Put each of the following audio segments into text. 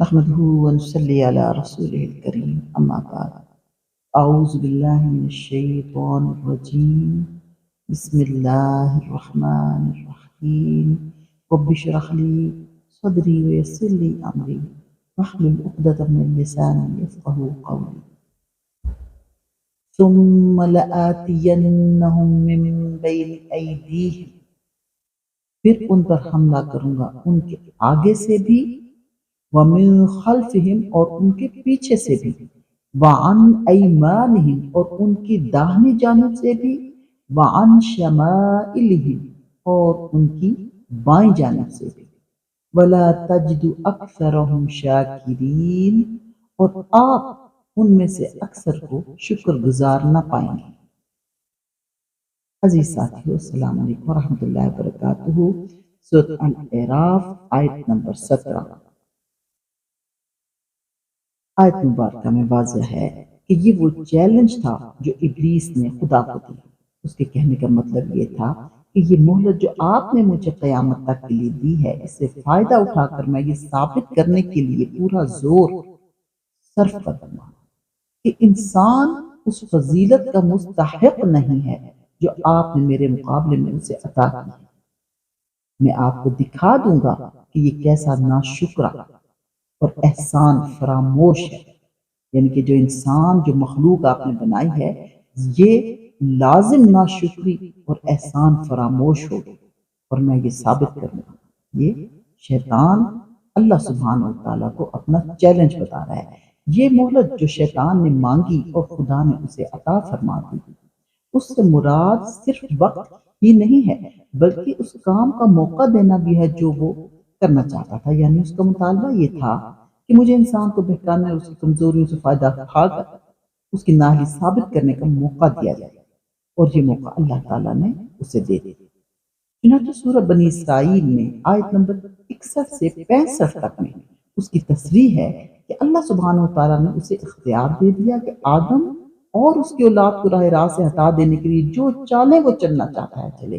نحمده ونصلي على رسوله الكريم أما بعد أعوذ بالله من الشيطان الرجيم بسم الله الرحمن الرحيم رب اشرح لي صدري ويسر لي أمري واحلل عقدة من لساني يفقهوا قولي ثم لآتينهم من بين أيديهم پھر ان پر حملہ کروں گا ان کے آگے سے بھی وَمِن خَلْفِهِمْ اور ان کے پیچھے سے بھی وَعَنْ أَيْمَانِهِمْ اور ان کی داہنی جانب سے بھی وَعَنْ شَمَائِلِهِمْ اور ان کی بائیں جانب سے بھی وَلَا تَجِدُ أَكْثَرَهُمْ شَاكِرِينَ اور آپ ان میں سے اکثر کو شکر گزار نہ پائیں گے۔ عزیز ساتھیو، السلام علیکم ورحمۃ اللہ وبرکاتہ۔ سورۃ الاعراف آیت نمبر 17۔ آیت مبارکہ میں واضح ہے کہ یہ وہ چیلنج تھا جو ابلیس نے خدا کو دیا۔ اس کے کہنے کا مطلب یہ تھا کہ یہ مہلت جو آپ نے مجھے قیامت تک کے لیے دی ہے، اس سے فائدہ اٹھا کر میں یہ ثابت کرنے کے لیے پورا زور صرف کروں گا کہ انسان اس فضیلت کا مستحق نہیں ہے جو آپ نے میرے مقابلے میں اسے عطا کی ہے۔ میں آپ کو دکھا دوں گا کہ یہ کیسا ناشکرا اور احسان فراموش ہے، یعنی کہ جو انسان جو مخلوق آپ نے بنائی ہے یہ لازم ناشکری اور احسان فراموش ہوگی، اور میں یہ ثابت کروں گا۔ یہ شیطان اللہ سبحانہ و تعالیٰ کو اپنا چیلنج بتا رہا ہے۔ یہ مہلت جو شیطان نے مانگی اور خدا نے اسے عطا فرما دی، اس سے مراد صرف وقت ہی نہیں ہے بلکہ اس کام کا موقع دینا بھی ہے جو وہ کرنا چاہتا تھا۔ یعنی اس کا مطالبہ یہ تھا کہ مجھے انسان کو بہکانے اور اس کی کمزوریوں سے فائدہ اٹھا کر اس کی نااہلی ثابت کرنے کا موقع دیا جائے، اور یہ موقع اللہ تعالیٰ نے اسے دے دیا۔ چنانچہ سورہ بنی اسرائیل میں آیت نمبر 61 سے 65 تک میں اس کی تصریح ہے کہ اللہ سبحانہ و تعالیٰ نے اسے اختیار دے دیا کہ آدم اور اس کی اولاد کو راہ راست سے ہٹا دینے کے لیے جو چالیں وہ چلنا چاہتا ہے چلے۔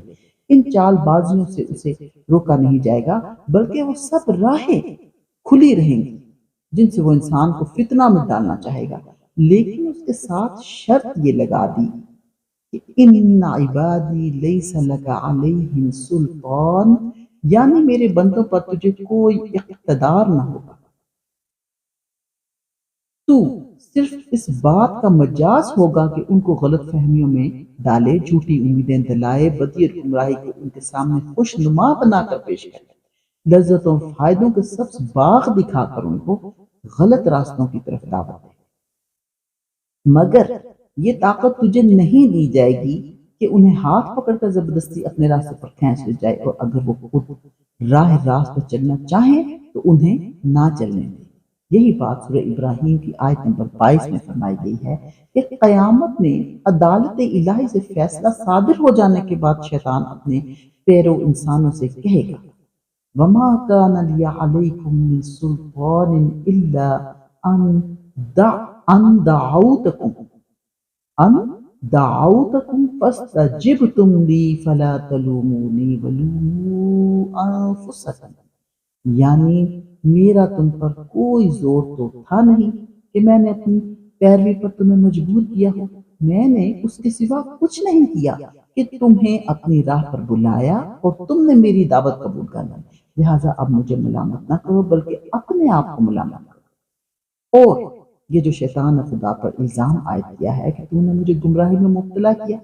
ان چال بازیوں سے اسے روکا نہیں جائے گا بلکہ وہ سب راہیں کھلی رہیں گی جن سے وہ انسان کو فتنہ میں ڈالنا چاہے گا، لیکن اس کے ساتھ شرط یہ لگا دی کہ ان عبادی لیس لک علیہم سلطان، یعنی میرے بندوں پر تجھے کوئی اقتدار نہ ہوگا، تو صرف اس بات کا مجاز ہوگا کہ ان کو غلط فہمیوں میں ڈالے، جھوٹی امیدیں دلائے، بدی اور گمراہی کو ان کے سامنے خوش نما بنا کر پیش کرے، لذتوں اور فائدوں کے سبز باغ دکھا کر ان کو غلط راستوں کی طرف دعوت دے۔ مگر یہ طاقت تجھے نہیں دی جائے گی کہ انہیں ہاتھ پکڑ کر زبردستی اپنے راستے پر کھینچ لے جائے، اور اگر وہ خود راہ راست پر چلنا چاہیں تو انہیں نہ چلنے دے۔ یہی بات سورہ ابراہیم کی آیت نمبر 22 میں فرمائی گئی ہے کہ قیامت میں عدالت الہی سے فیصلہ صادر ہو جانے کے بعد شیطان اپنے پیرو انسانوں سے کہے گا وَمَا كَانَ لِيَ عَلَيْكُم مِّن سُلْطَانٍ إِلَّا أَن دعوتكم فاستجبتم لي فلا تلوموني ولوموا أنفسكم، یعنی میرا تم پر کوئی زور تو تھا نہیں کہ میں نے اپنی پیروی پر تمہیں مجبور کیا ہو، میں نے اس کے سوا کچھ نہیں کیا کہ تمہیں اپنی راہ پر بلایا اور تم نے میری دعوت قبول کر لی، لہٰذا اب مجھے ملامت نہ کرو بلکہ اپنے آپ کو ملامت کرو۔ اور یہ جو شیطان نے خدا پر الزام عائد کیا ہے کہ تم نے مجھے گمراہی میں مبتلا کیا،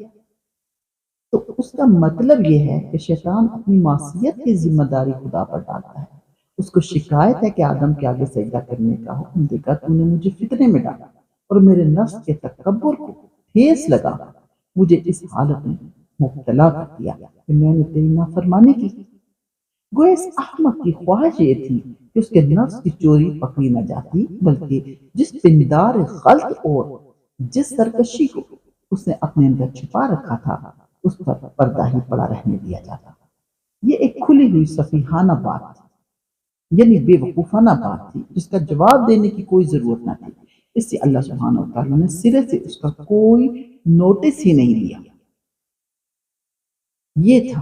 تو اس کا مطلب یہ ہے کہ شیطان اپنی معصیت کی ذمہ داری خدا پر ڈالتا ہے۔ اس کو شکایت ہے کہ آدم کے آگے سجدہ کرنے کا حکم دے کر تو نے مجھے فتنے میں ڈالا اور میرے نفس کے تکبر کو ٹھیس لگا مجھے اس حالت میں مبتلا کر دیا کہ میں نے تیری نافرمانی کی۔ گویا اس احمق کی خواہش یہ تھی کہ اس کے نفس کی چوری پکڑی نہ جاتی، بلکہ جس پندار غلط اور جس سرکشی کو اس نے اپنے اندر چھپا رکھا تھا اس پر پردہ ہی پڑا رہنے دیا جاتا۔ یہ ایک کھلی ہوئی سفیہانہ بات تھی، یعنی بے وقوفانہ بات تھی جس کا جواب دینے کی کوئی ضرورت نہ تھی۔ اس سے اللہ سبحانہ و تعالیٰ نے سرے سے اس کا کوئی نوٹس ہی نہیں لیا۔ یہ تھا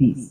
20।